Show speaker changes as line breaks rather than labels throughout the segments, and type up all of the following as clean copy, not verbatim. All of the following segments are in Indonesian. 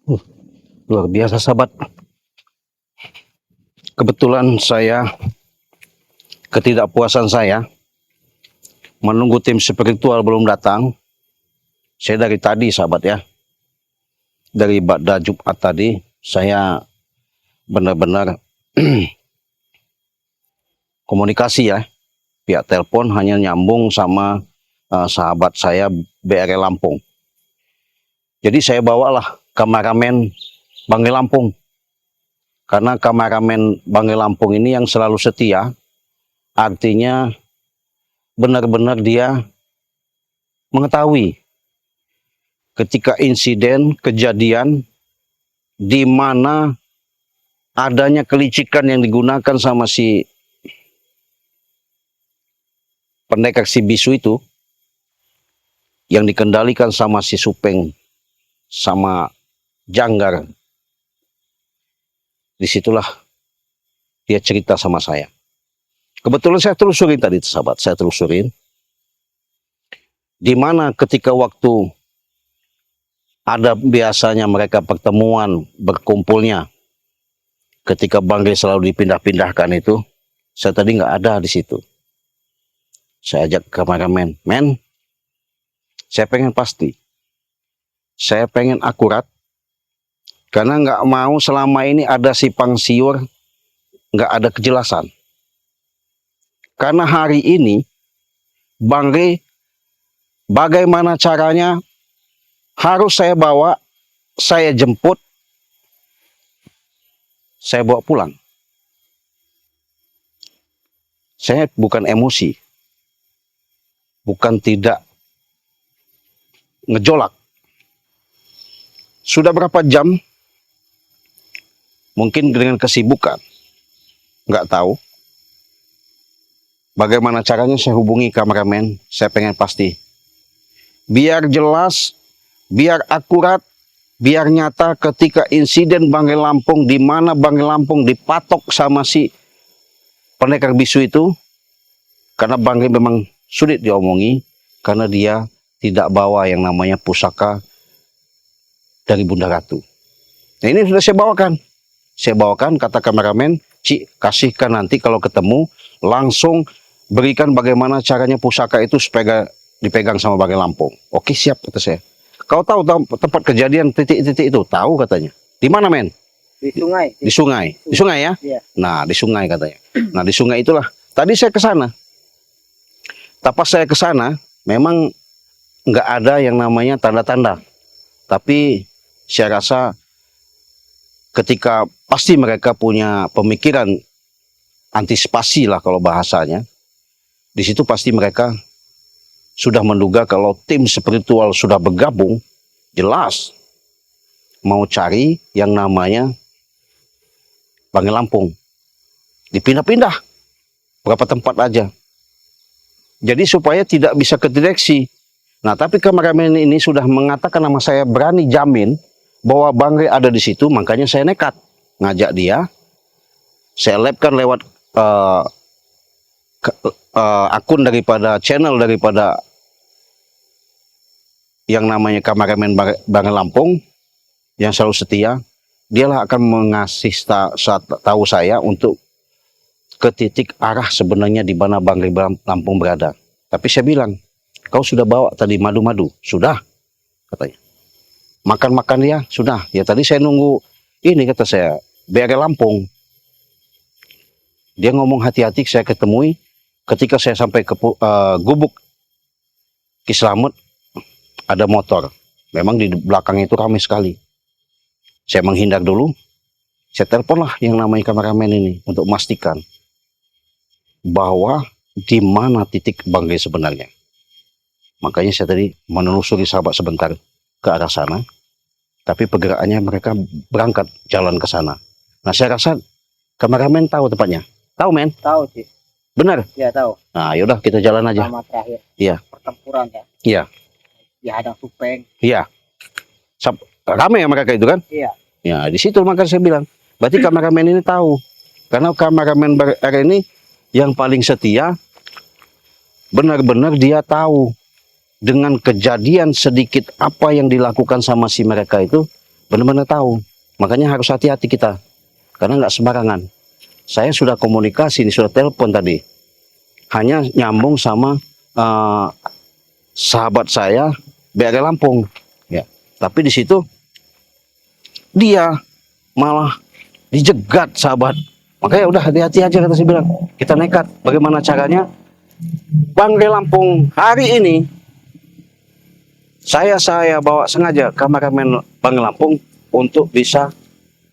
Uh, Luar biasa sahabat. Kebetulan ketidakpuasan saya menunggu tim spiritual belum datang. Saya dari tadi sahabat ya, dari Ba'da Jumat tadi saya benar-benar komunikasi ya, via telepon hanya nyambung sama sahabat saya BRI Lampung. Jadi saya bawalah kameramen Banggai Lampung. Karena kameramen Banggai Lampung ini yang selalu setia, artinya benar-benar dia mengetahui ketika insiden, kejadian, di mana adanya kelicikan yang digunakan sama si pendekar si bisu itu, yang dikendalikan sama si Supeng, sama Janggar. Disitulah dia cerita sama saya. Kebetulan saya telusurin tadi sahabat, saya telusurin. Di mana ketika waktu ada biasanya mereka pertemuan, berkumpulnya, ketika Banggai selalu dipindah-pindahkan itu, saya tadi nggak ada di situ. Saya ajak kameramen, men, saya pengen pasti, saya pengen akurat, karena nggak mau selama ini ada simpang siur, nggak ada kejelasan. Karena hari ini Banggai bagaimana caranya harus saya bawa, saya jemput, saya bawa pulang. Saya bukan emosi, bukan tidak ngejolak. Sudah berapa jam? Mungkin dengan kesibukan, nggak tahu. Bagaimana caranya saya hubungi kameramen, saya pengen pasti. Biar jelas, biar akurat, biar nyata ketika insiden Banggai Lampung, di mana Banggai Lampung dipatok sama si pendekar bisu itu, karena Banggai memang sulit diomongi, karena dia tidak bawa yang namanya pusaka dari Bunda Ratu. Nah ini sudah saya bawakan. Saya bawakan, kata kameramen, Cik, kasihkan nanti kalau ketemu, langsung berikan bagaimana caranya pusaka itu supaya dipegang sama Banggai Lampung. Oke, siap, kata saya. Kau tahu tempat kejadian titik-titik itu? Tahu katanya. Di mana, men?
Di sungai.
Di sungai. Di sungai ya?
Iya.
Nah, di sungai katanya. Nah, di sungai itulah. Tadi saya ke sana. Pas saya ke sana, memang nggak ada yang namanya tanda-tanda. Tapi saya rasa ketika pasti mereka punya pemikiran antisipasi lah kalau bahasanya. Di situ pasti mereka sudah menduga kalau tim spiritual sudah bergabung, jelas mau cari yang namanya Banggai Lampung. Dipindah-pindah berapa tempat aja. Jadi supaya tidak bisa kedeteksi. Nah, tapi kameramen ini sudah mengatakan nama saya, berani jamin bahwa Banggai ada di situ, makanya saya nekat ngajak dia. Saya live-kan lewat akun daripada channel daripada yang namanya kameramen Banggai Lampung yang selalu setia. Dialah akan mengasih tahu saya untuk ke titik arah sebenarnya di mana Banggai Lampung berada. Tapi saya bilang, kau sudah bawa tadi madu-madu? Sudah, katanya. Makan-makan ya? Sudah. Ya tadi saya nunggu ini, kata saya, BRI Lampung. Dia ngomong hati-hati, saya ketemui. Ketika saya sampai ke gubuk Kislamet, ada motor. Memang di belakang itu ramai sekali. Saya menghindar dulu. Saya teleponlah yang namanya kameramen ini untuk memastikan bahwa di mana titik Banggai sebenarnya. Makanya saya tadi menelusuri sahabat sebentar ke arah sana. Tapi pergerakannya mereka berangkat jalan ke sana. Nah, saya rasa kameramen tahu tempatnya. Tahu, men?
Tahu sih.
Benar?
Iya, tahu.
Nah, yaudah kita jalan aja.
Sama terakhir.
Iya.
Pertempuran ya.
Iya.
Dihadang Supeng.
Iya. Ramai ya mereka itu kan?
Iya.
Ya, di situ maka saya bilang, berarti kameramen ini tahu. Karena kameramen BRI ini yang paling setia, benar-benar dia tahu dengan kejadian sedikit apa yang dilakukan sama si mereka itu, benar-benar tahu. Makanya harus hati-hati kita, karena nggak sembarangan. Saya sudah komunikasi, ini sudah telepon tadi, hanya nyambung sama sahabat saya BRI Lampung, ya. Tapi di situ dia malah dijegat sahabat. Makanya udah hati-hati aja kata saya bilang. Kita nekat. Bagaimana caranya? BRI Lampung hari ini saya bawa sengaja kameramen BRI Lampung untuk bisa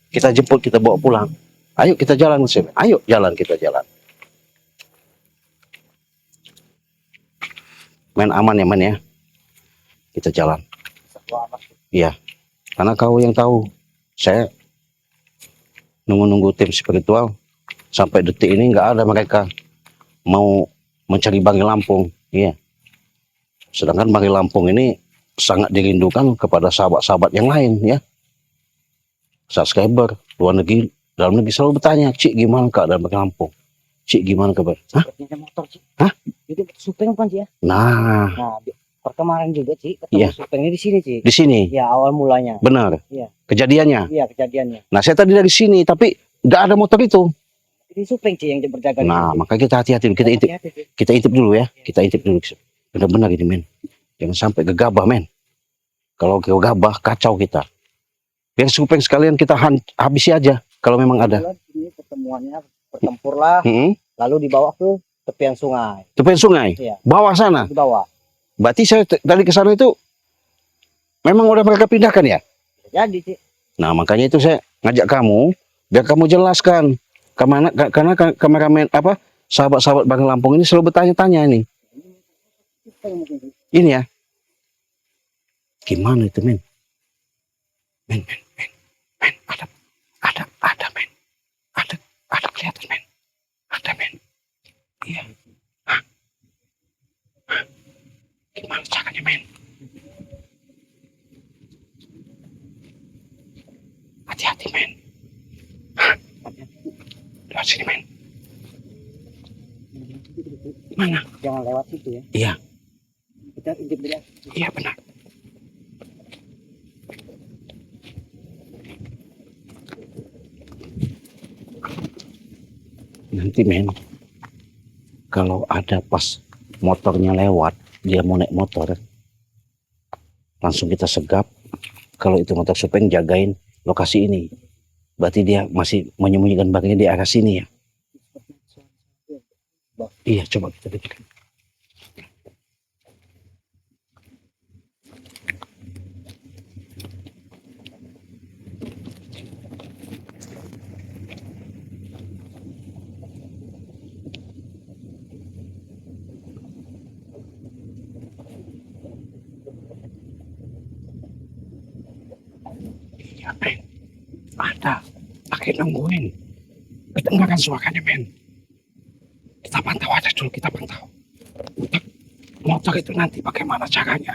kita jemput, kita bawa pulang. Ayo kita jalan ke sini. Ayo jalan, kita jalan. Main aman ya, men ya. Kita jalan. Iya. Karena kau yang tahu. Saya nunggu-nunggu tim spiritual sampai detik ini nggak ada mereka mau mencari BRI Lampung. Iya. Sedangkan BRI Lampung ini sangat dirindukan kepada sahabat-sahabat yang lain, ya. Subscriber luar negeri, dalam negeri selalu bertanya, Cik gimana keadaan BRI Lampung? Cik gimana kabar? Hah?
Motor, Cik.
Hah?
Itu supeng bukan, Cik ya?
Nah,
Kemarin juga, Cik, ketemu
Iya.
supengnya di sini, Cik.
di sini.
Ya, awal mulanya.
Benar.
Iya.
Kejadiannya.
Iya, kejadiannya.
Nah, saya tadi dari sini, tapi nggak ada motor itu.
Ini supeng, Cik, yang berjaga di
Nah,
sini.
maka kita hati-hati. Kita intip,
Hati-hati, Cik.
kita intip dulu ya. Kita intip dulu. Benar-benar ini, men. Jangan sampai gegabah, men. Kalau gegabah, kacau kita. Biar supeng sekalian kita habisi aja. Kalau memang ada.
Ini pertemuannya bertempurlah, lalu dibawa ke tepian sungai.
Tepian sungai.
Iya.
Bawah sana.
Di bawah.
Berarti saya tadi ke sana itu memang udah mereka pindahkan ya?
Jadi, Cik.
Nah, makanya itu saya ngajak kamu biar kamu jelaskan karena kameramen sahabat-sahabat BRI Lampung ini selalu bertanya-tanya ini. Ini ya. Gimana itu, men? Men, ada, men. Ada kelihatan, men. Ada, men. Iya. Hah? Gimana caranya, men? Hati-hati, men. Hah? Lewat sini, men. Mana?
Jangan lewat situ ya.
Iya.
Kita intip dulu.
Iya, benar. Nanti, men, kalau ada pas motornya lewat, dia mau naik motor, langsung kita segap. Kalau itu motor supeng, jagain lokasi ini. Berarti dia masih menyembunyikan BRI di arah sini ya. Iya, coba kita dengarkan. Iya, men. Ada. Pakai nungguin. Kedengaran suaranya, men. Kita pantau aja dulu, kita pantau. Motor itu nanti bagaimana caranya?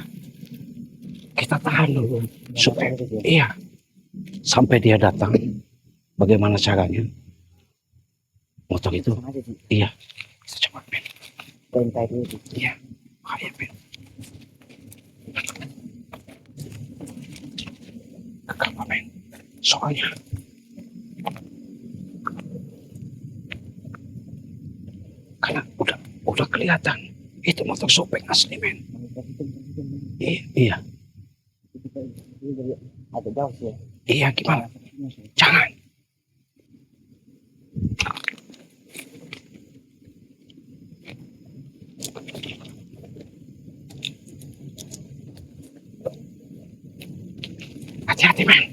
Kita tahan dulu. Supaya, iya. Sampai dia datang. Bagaimana caranya? Motor itu, iya. Kita coba, men.
Bentai dulu.
Iya. Bahaya, men. Gegabah, men. Soalnya karena udah kelihatan itu motor supeng asli, men. Iya.
Agak jauh sih ya.
Iya, gimana? Jangan. Hati-hati, men.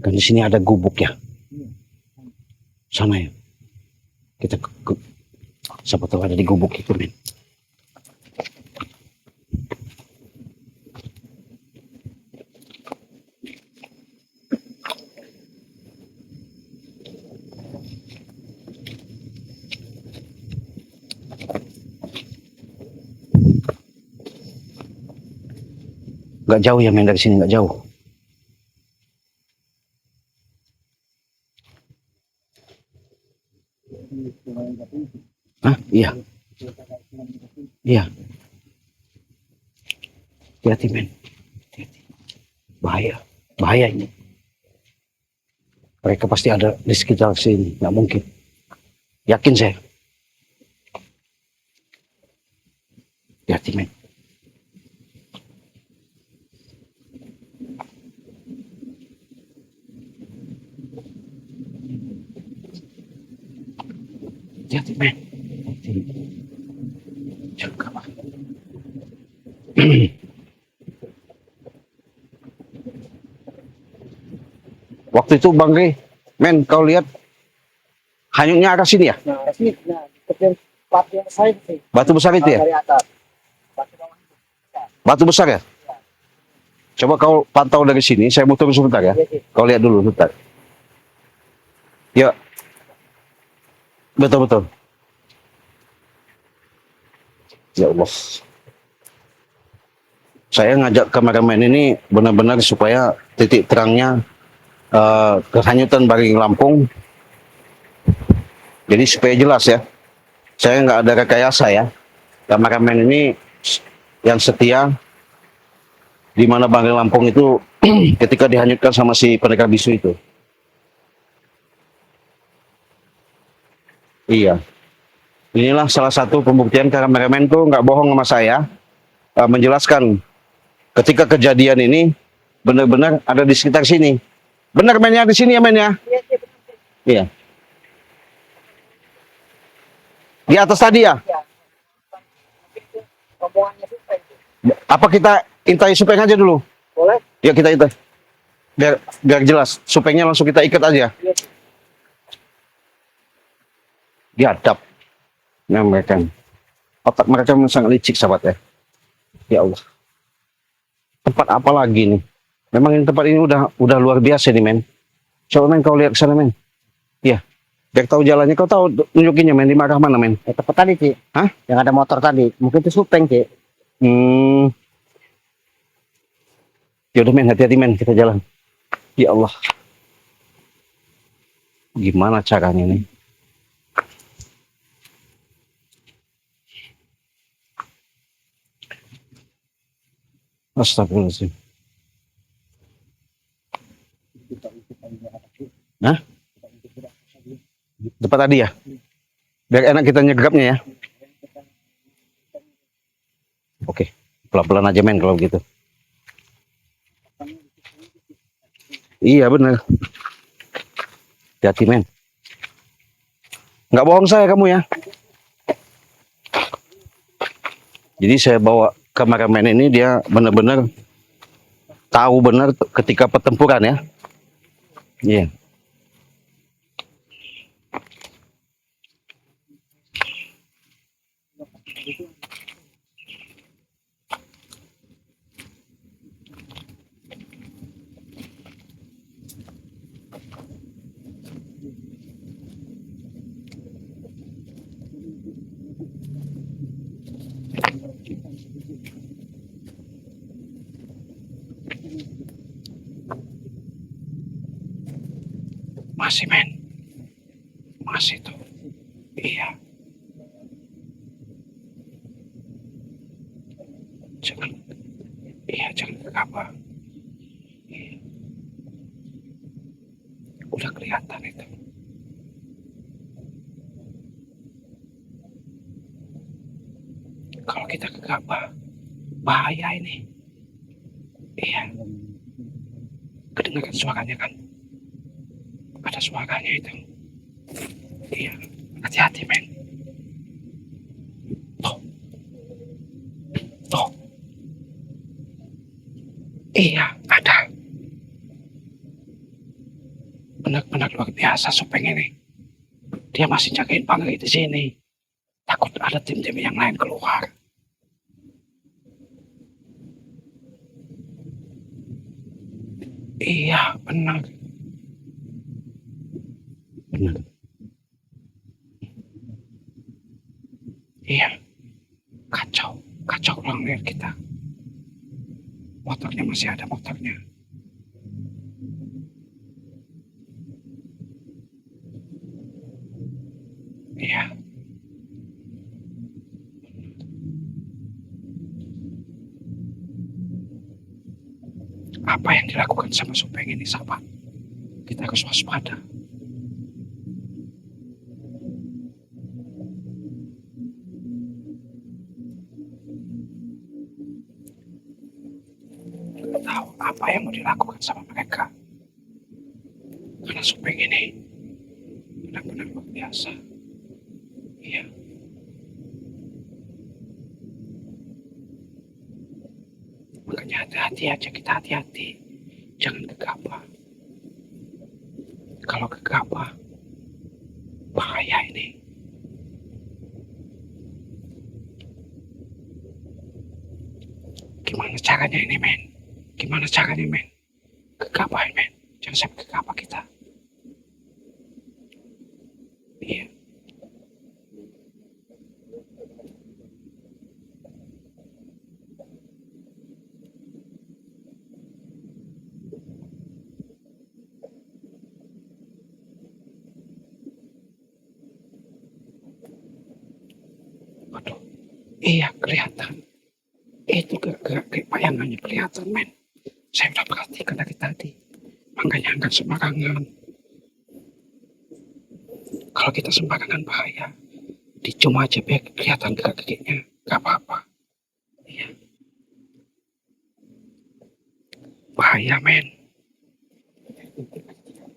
Kan di sini ada gubuk ya. Sana ya. Kita siapa tahu ada di gubuk itu, men. Gak jauh ya, men, dari sini gak jauh. Hah? Iya, iya. Hati-hati, men. Hati-hati. Bahaya. Bahaya ini. Mereka pasti ada di sekitar sini. Nggak mungkin. Yakin saya. Hati-hati, men. Hati-hati, men. Jaga, Pak. Waktu itu Bang Rey, men, kau lihat hanyutnya arah sini ya?
Nah, sini, nah, dekat batu yang saya sih.
Batu besar itu ya?
Dari atas. Batu bawah itu.
Batu besar ya? Coba kau pantau dari sini, saya muter sebentar ya.
Iya, sih.
Kau lihat dulu sebentar. Ya, betul-betul. Ya Allah. Saya ngajak kameramen ini benar-benar supaya titik terangnya kehanyutan Baring Lampung. Jadi supaya jelas ya. Saya nggak ada rekayasa ya. Kameramen ini yang setia di mana Baring Lampung itu ketika dihanyutkan sama si pendekar bisu itu. Iya. Inilah salah satu pembuktian kameramen tuh nggak bohong sama saya, menjelaskan ketika kejadian ini benar-benar ada di sekitar sini. Benar mainnya di sini ya men ya?
Iya, sih, betul, sih.
Iya. Di atas tadi ya?
Ya. Itu rombongannya Supeng tuh.
Apa kita intai supeng aja dulu?
Boleh?
Ya kita intai. Biar jelas. Supengnya langsung kita ikat aja.
Iya, sih.
Diadap. Nah mereka. Otak mereka memang sangat licik sahabat ya. Ya Allah. Tempat apa lagi nih? Memang ini tempat ini udah luar biasa nih men. Coba men kau lihat ke sana men. Iya. Biar tahu jalannya, kau tahu tunjukinnya men di arah mana men.
Tempat tadi, Ci.
Hah?
Yang ada motor tadi. Mungkin itu Supeng, Ci.
Ya udah men, hati-hati men, kita jalan. Ya Allah. Gimana caranya nih? Astagfirullahaladzim. Hah? Tempat tadi ya? Biar enak kita nyegapnya ya. Oke, pelan-pelan aja men kalau gitu. Iya bener. Hati-hati men. Nggak bohong saya kamu ya. Jadi saya bawa kameramen ini, dia benar-benar tahu benar ketika pertempuran ya. Iya. Masih men. Masih tuh. Iya. Jangan. Iya jangan gegabah. Iya. Udah kelihatan itu. Kalau kita gegabah, bahaya ini. Iya. Kedengaran suaranya kan? Ada suaranya itu. Iya. Hati-hati men. Tuh. Tuh. Iya, ada. Benar-benar luar biasa Supeng ini. Dia masih jagain Bang Rey di sini. Takut ada tim-tim yang lain keluar. Iya, benar. Benar. Iya. Kacau. Kacau orang lihat kita. Motornya masih ada motornya. Iya. Apa yang dilakukan sama Supeng ini, sahabat? Kita harus waspada. Kita tahu apa yang mau dilakukan sama mereka. Karena Supeng ini benar-benar luar biasa. Iya. Makanya hati-hati aja, kita hati-hati. Jangan gegabah. Kalau gegabah, bahaya ini. Gimana caranya ini, men? Gimana caranya, men? Gegabah, men. Jangan sampai gegabah kita. Iya. Waduh. Iya, kelihatan. Itu gerak-gerak kayak bayangannya kelihatan, men. Saya udah perhatikan dari tadi. Makanya angkat sembarangan. Kalau kita sembarangan bahaya. Dicuma aja biar kelihatan gerak-geriknya. Gak apa-apa. Iya. Bahaya, men.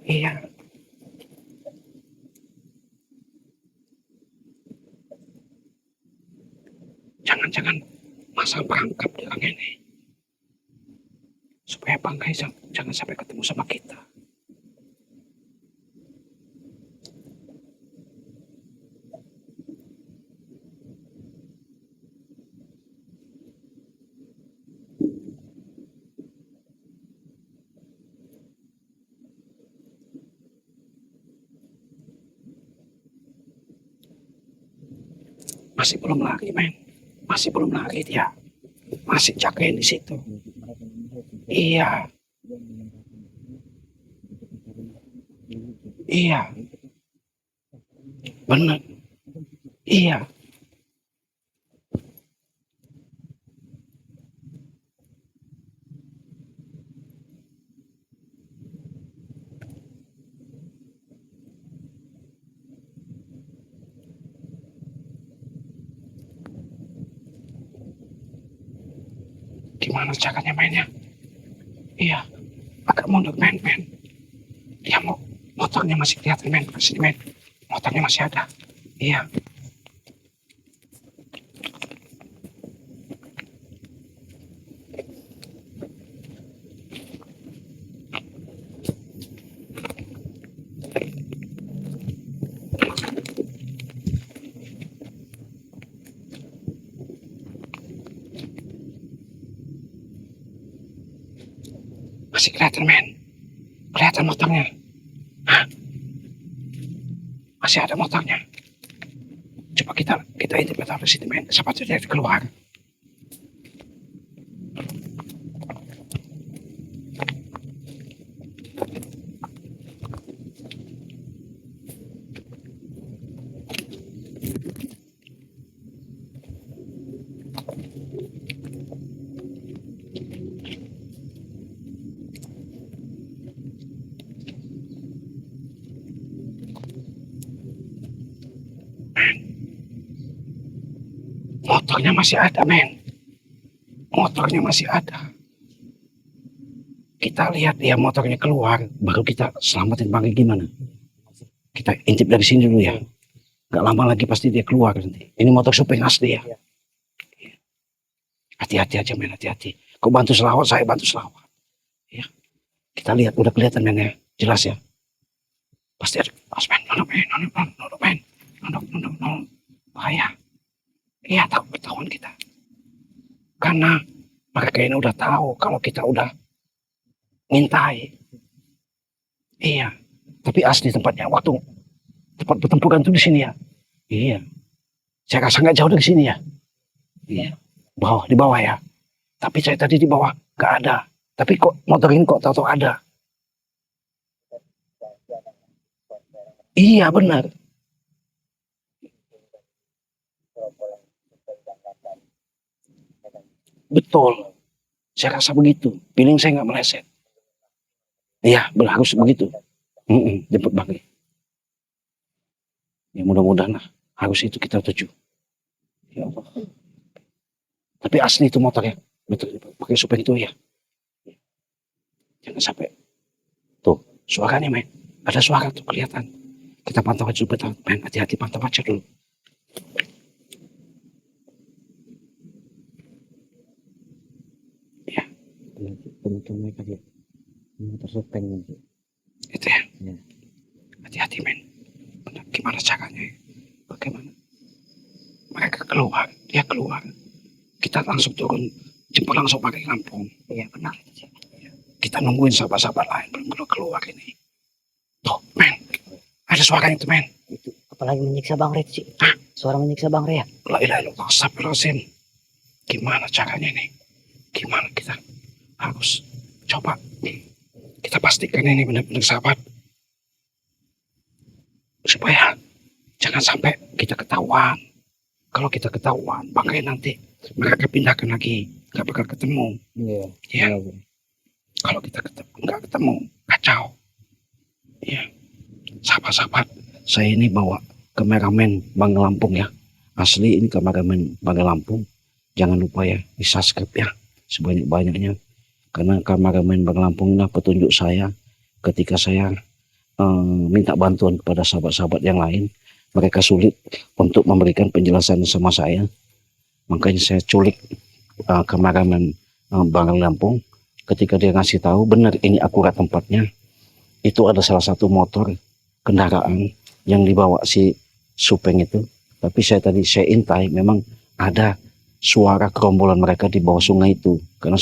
Iya. Jangan-jangan masang perangkap di orang ini. Supaya bangkai jangan sampai ketemu sama kita. Masih belum lari, men. Masih belum lari dia. Masih jagain di situ. Iya. Iya. Benar. Iya. Gimana caranya mainnya? Iya. Agak mundur, men. Dia mau motornya masih kelihatan, men. Kesini, men. Motornya masih ada. Iya. Masih kelihatan, men. Kelihatan motornya. Hah? Masih ada motornya. Coba kita intip dari sini, men. Siapa tuh dia keluar. Motornya masih ada, men. Motornya masih ada. Kita lihat dia motornya keluar, baru kita selamatin bangkai gimana. Kita intip dari sini dulu ya. Gak lama lagi pasti dia keluar nanti. Ini motor Supeng asli ya. Hati-hati aja, men, hati-hati. Kau bantu selawat, saya bantu selawat. Ya. Kita lihat, udah kelihatan, men, ya. Jelas ya. Pasti ada. Men, nunduk. Bahaya. Iya, takut ketahuan kita. Karena mereka ini udah tahu kalau kita udah ngintai. Iya. Tapi asli tempatnya waktu tempat pertempuran itu di sini ya. Iya. Saya rasa nggak jauh dari sini ya. Iya. Di bawah ya. Tapi saya tadi di bawah nggak ada. Tapi kok motor ini kok tahu-tahu ada. Iya benar. Betul. Saya rasa begitu. Feeling saya nggak meleset. Iya, harus begitu. Jemput Bangke. Ya mudah-mudahan lah. Harus itu kita tuju. Ya Allah. Tapi asli itu motor ya. Betul. Pakai supeng itu ya. Jangan sampai. Tuh, suaranya men. Ada suara tuh kelihatan. Kita pantau aja betul. Men, hati-hati pantau aja dulu. Ya.
Penonton mereka dia. Motor supeng nanti.
Itu ya.
Ya.
Hati-hati men. Benar, gimana caranya? Bagaimana? Mereka keluar, dia keluar. Kita langsung turun, jemput langsung pakai Lampung.
Iya benar.
Kita nungguin sahabat-sahabat lain belum keluar ini. Tuh, men. Ada suaranya tuh, men.
Itu apalagi menyiksa Bang Red sih.
Hah?
Suara menyiksa Bang Red ya.
La ilaha illallah, astagfirullahaladzim. Gimana caranya nih? Gimana kita harus coba kita pastikan ini benar-benar sahabat. Supaya jangan sampai kita ketahuan. Kalau kita ketahuan, bangkai nanti mereka pindahkan lagi, nggak bakal ketemu.
Iya.
Ya. Kalau kita nggak ketemu, kacau. Ya, sahabat-sahabat, saya ini bawa kameramen Bangga Lampung ya. Asli ini kameramen Bangga Lampung. Jangan lupa ya, di subscribe ya sebanyak-banyaknya. Karena kameramen Bangga Lampung ini petunjuk saya ketika saya minta bantuan kepada sahabat-sahabat yang lain. Mereka sulit untuk memberikan penjelasan sama saya. Makanya saya culik kameramen Bangga Lampung. Ketika dia ngasih tahu benar ini akurat tempatnya, itu ada salah satu motor kendaraan yang dibawa si supeng itu. Tapi saya intai memang ada suara gerombolan mereka di bawah sungai itu, karena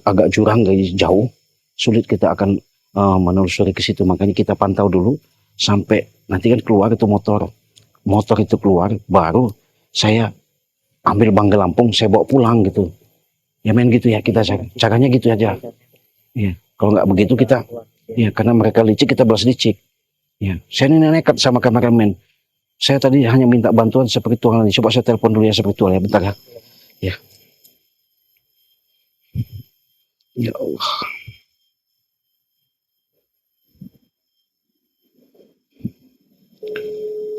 agak jurang jauh, sulit kita akan menelusuri ke situ. Makanya kita pantau dulu sampai nanti kan keluar itu motor itu keluar, baru saya ambil Bangga Lampung, saya bawa pulang gitu. Ya main gitu ya, kita caranya gitu aja. Ya, kalau nggak begitu kita, ya karena mereka licik kita balas licik. Ya, saya ini nekat sama kameramen. Saya tadi hanya minta bantuan spiritual ini. Coba saya telepon dulu ya spiritual ya, bentar ya. Ya. Ya Allah.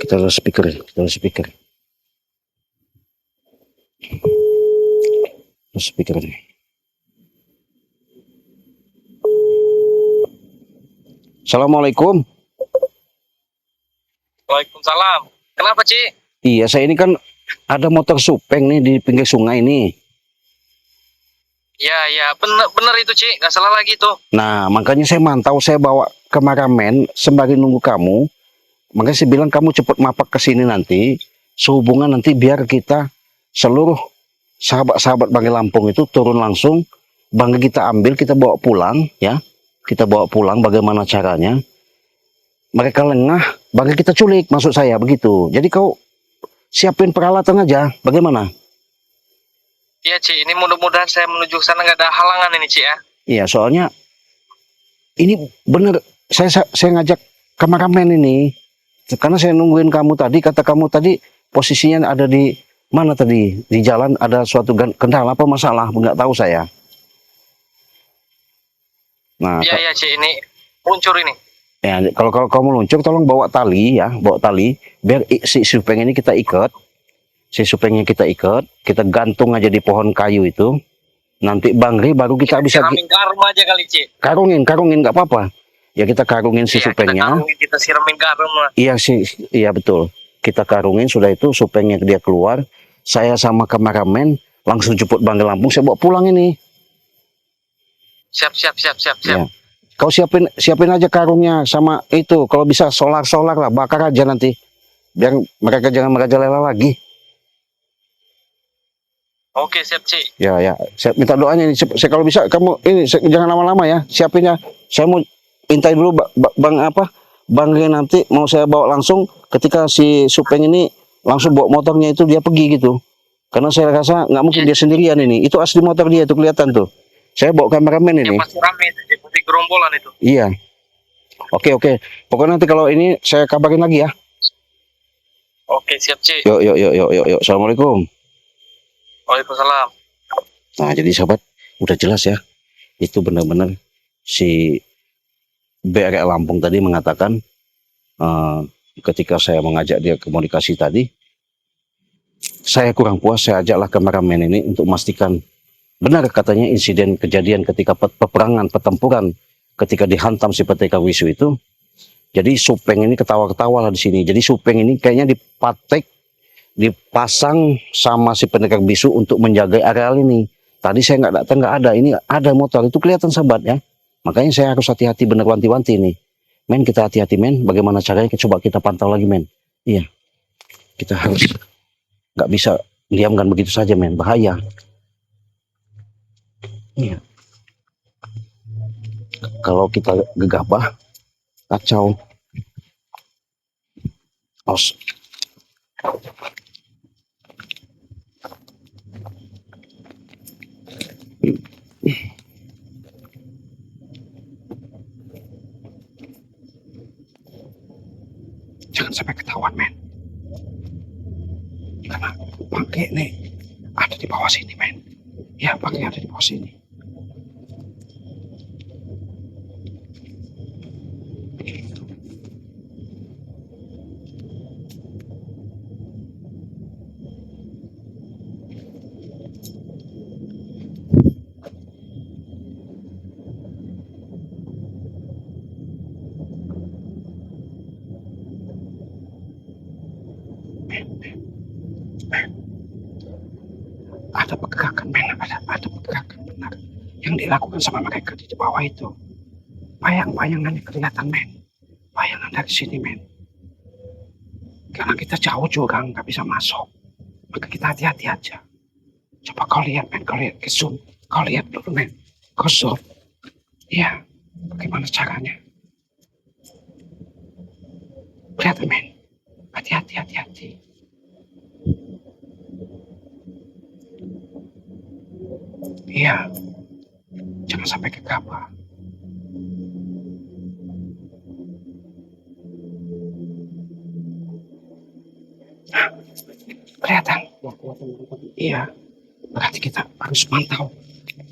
Kita ada speaker. Speaker nih. Assalamualaikum.
Waalaikumsalam. Kenapa, Ci?
Iya, saya ini kan ada motor supeng nih di pinggir sungai nih.
Ya, bener itu, Ci. Nggak salah lagi tuh.
Nah, makanya saya mantau, saya bawa kameramen sembari nunggu kamu. Makanya saya bilang kamu cepat mapak ke sini nanti. Sehubungan nanti biar kita seluruh sahabat-sahabat Bangga Lampung itu turun langsung. Bangga kita ambil, kita bawa pulang ya. Kita bawa pulang bagaimana caranya. Mereka lengah, Bangga kita culik, maksud saya begitu. Jadi kau siapin peralatan aja, bagaimana?
Iya, Ci. Ini mudah-mudahan saya menuju ke sana nggak ada halangan ini, Ci ya.
Iya, soalnya ini bener, saya ngajak kameramen ini. Karena saya nungguin kamu tadi, kata kamu tadi posisinya ada di mana tadi? Di jalan ada suatu kendala apa masalah, nggak tahu saya. Nah,
Iya, Ci. Ini luncur ini.
ya, kalau kamu luncur, tolong bawa tali ya, biar si supeng ini kita ikat. Si supengnya kita ikat, kita gantung aja di pohon kayu itu. Nanti Bangri baru kita bisa
siramin garam aja kali, Ci.
karungin nggak apa-apa. Ya kita karungin si supengnya.
Kita siramin garam lah.
Iya betul. Kita karungin, sudah itu supengnya dia keluar. Saya sama kameramen langsung jemput Bangga Lampung, saya bawa pulang ini.
Siap.
Ya. Kau siapin aja karungnya sama itu, kalau bisa solar lah, bakar aja nanti. Biar mereka jangan merajalela lagi.
Oke, siap, Ci.
Ya. Saya minta doanya ini. Saya kalau bisa kamu ini jangan lama-lama ya. Siapin ya. Saya mau intai dulu Bang nanti mau saya bawa langsung ketika si supeng ini langsung bawa motornya itu dia pergi gitu. Karena saya rasa nggak mungkin dia sendirian ini. Itu asli motor dia itu kelihatan tuh. Saya bawa kameramen ini.
Ya, pasti rame itu, pasti gerombolan itu.
Iya. Oke. Pokoknya nanti kalau ini saya kabarin lagi ya.
Oke, siap, Ci.
Yuk. Assalamualaikum.
Waalaikumsalam.
Nah, jadi sahabat, udah jelas ya. Itu benar-benar si BRI Lampung tadi mengatakan ketika saya mengajak dia komunikasi tadi, saya kurang puas, saya ajaklah kameramen ini untuk memastikan benar katanya insiden kejadian ketika peperangan, pertempuran ketika dihantam si PTK Wisu itu. Jadi Supeng ini ketawa-ketawa lah di sini. Jadi Supeng ini kayaknya dipatek, dipasang sama si pendekar bisu untuk menjaga areal ini. Tadi saya nggak datang, nggak ada. Ini ada motor, itu kelihatan sahabat ya. Makanya saya harus hati-hati, bener wanti-wanti nih. Men, kita hati-hati men. Bagaimana caranya? Coba kita pantau lagi men. Iya, kita harus nggak bisa diamkan begitu saja men. Bahaya. Iya. Kalau kita gegabah, kacau. Os. Jangan sampai ketahuan men. Karena bangke nih ada di bawah sini men. Ya, bangke ada di bawah sini. Ada pergerakan men, ada pergerakan benar yang dilakukan sama mereka di bawah itu. Bayang-bayangannya kelihatan men, bayangan dari sini men. Karena kita jauh juga nggak bisa masuk, maka kita hati-hati aja. Coba kau lihat men, kau lihat ke zoom, kau lihat dulu men, kau zoom. Iya, bagaimana caranya? Lihat men, hati-hati, hati-hati. Iya, jangan sampai gegabah. Nah, kelihatan? Iya, berarti kita harus pantau.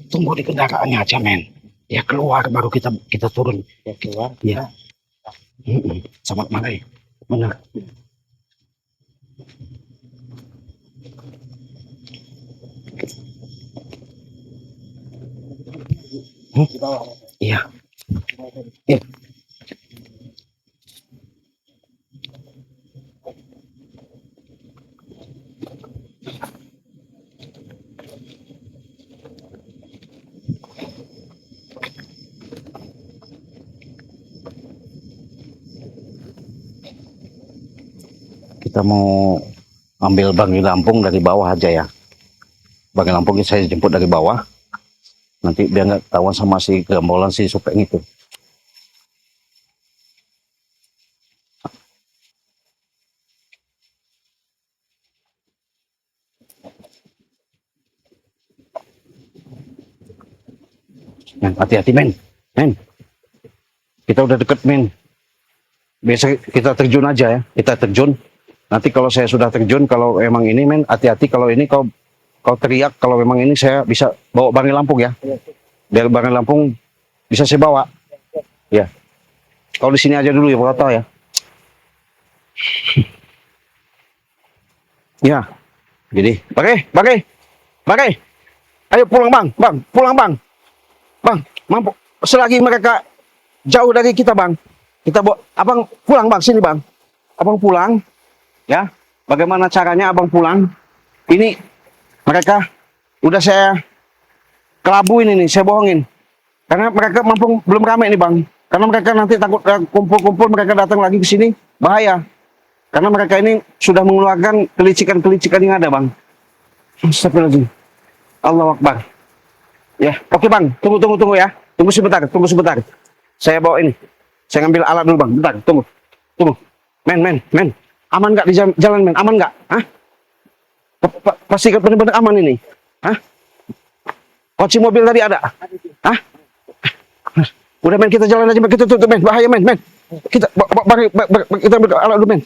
Tunggu di kendaraannya aja men. Dia keluar baru kita turun.
Dia keluar.
Iya. Sama Malay. Benar.
Di bawah.
Iya. Iya. Kita mau ambil Bang Lampung dari bawah aja ya. Bang Lampung saya jemput dari bawah. Nanti biar nggak ketahuan sama si gerombolan si Supeng itu. Men, hati-hati men. Men. Kita udah deket men. Biasa kita terjun aja ya. Kita terjun. Nanti kalau saya sudah terjun, kalau emang ini men, hati-hati kalau ini kau teriak, kalau memang ini saya bisa bawa Bang Lampung ya. Biar Bang Lampung bisa saya bawa. Ya. Kau di sini aja dulu ya, Pak ya. Ya. Jadi, Bagai. Ayo pulang Bang, pulang Bang. Bang, mampu. Selagi mereka jauh dari kita Bang, kita bawa Abang pulang Bang, sini Bang. Abang pulang. Ya. Bagaimana caranya Abang pulang? Ini mereka udah saya kelabuin ini, saya bohongin. Karena mereka belum ramai nih Bang. Karena mereka nanti takut kumpul-kumpul, mereka datang lagi ke sini, bahaya. Karena mereka ini sudah mengeluarkan kelicikan-kelicikan yang ada Bang. Astagfirullahaladzim. Allahu Akbar. Ya, oke Bang, tunggu ya. Tunggu sebentar. Saya bawa ini. Saya ngambil alat dulu Bang, bentar, tunggu. Men. Aman nggak di jalan men? Aman nggak? Hah? Pasti benar-benar aman ini. Hah? Kunci mobil tadi ada? Hah? Udah men, kita jalan aja men, kita tutup men, bahaya men. Kita kita ambil alat dulu men.